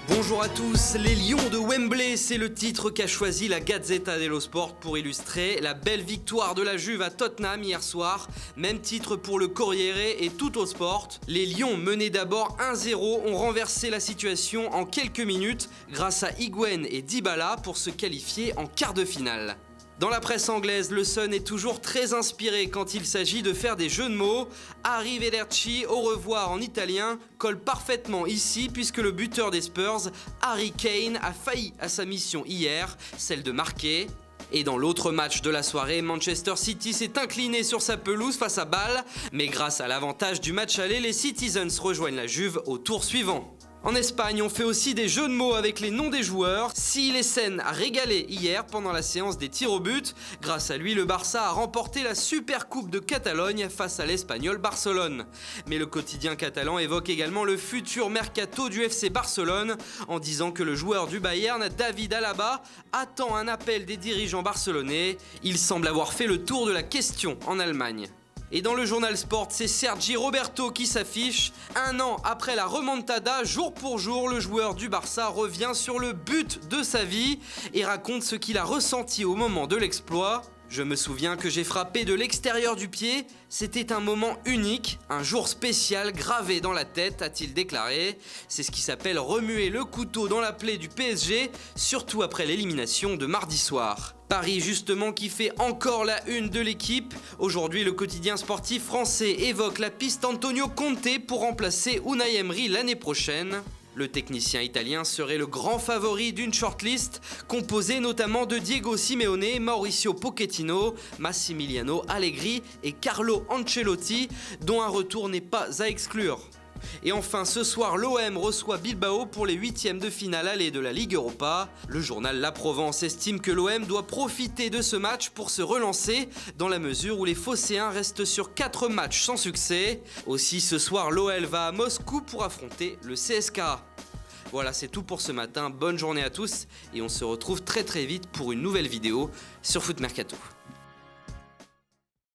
Bonjour à tous, les Lions de Wembley, c'est le titre qu'a choisi la Gazzetta dello Sport pour illustrer la belle victoire de la Juve à Tottenham hier soir. Même titre pour le Corriere et Tuttosport. Les Lions, menés d'abord 1-0, ont renversé la situation en quelques minutes grâce à Higuain et Dybala pour se qualifier en quart de finale. Dans la presse anglaise, le Sun est toujours très inspiré quand il s'agit de faire des jeux de mots. Arrivederci, au revoir en italien, colle parfaitement ici puisque le buteur des Spurs, Harry Kane, a failli à sa mission hier, celle de marquer. Et dans l'autre match de la soirée, Manchester City s'est incliné sur sa pelouse face à Bâle, mais grâce à l'avantage du match aller, les Citizens rejoignent la Juve au tour suivant. En Espagne, on fait aussi des jeux de mots avec les noms des joueurs. Silesen a régalé hier pendant la séance des tirs au but. Grâce à lui, le Barça a remporté la Supercoupe de Catalogne face à l'Espagnol Barcelone. Mais le quotidien catalan évoque également le futur mercato du FC Barcelone en disant que le joueur du Bayern, David Alaba, attend un appel des dirigeants barcelonais. Il semble avoir fait le tour de la question en Allemagne. Et dans le journal Sport, c'est Sergi Roberto qui s'affiche. Un an après la remontada, jour pour jour, le joueur du Barça revient sur le but de sa vie et raconte ce qu'il a ressenti au moment de l'exploit. Je me souviens que j'ai frappé de l'extérieur du pied, c'était un moment unique, un jour spécial gravé dans la tête, a-t-il déclaré. C'est ce qui s'appelle remuer le couteau dans la plaie du PSG, surtout après l'élimination de mardi soir. Paris justement qui fait encore la une de l'équipe. Aujourd'hui, le quotidien sportif français évoque la piste Antonio Conte pour remplacer Unai Emery l'année prochaine. Le technicien italien serait le grand favori d'une shortlist composée notamment de Diego Simeone, Mauricio Pochettino, Massimiliano Allegri et Carlo Ancelotti, dont un retour n'est pas à exclure. Et enfin, ce soir, l'OM reçoit Bilbao pour les 8e de finale aller de la Ligue Europa. Le journal La Provence estime que l'OM doit profiter de ce match pour se relancer, dans la mesure où les Phocéens restent sur 4 matchs sans succès. Aussi, ce soir, l'OL va à Moscou pour affronter le CSKA. Voilà, c'est tout pour ce matin. Bonne journée à tous et on se retrouve très vite pour une nouvelle vidéo sur Foot Mercato.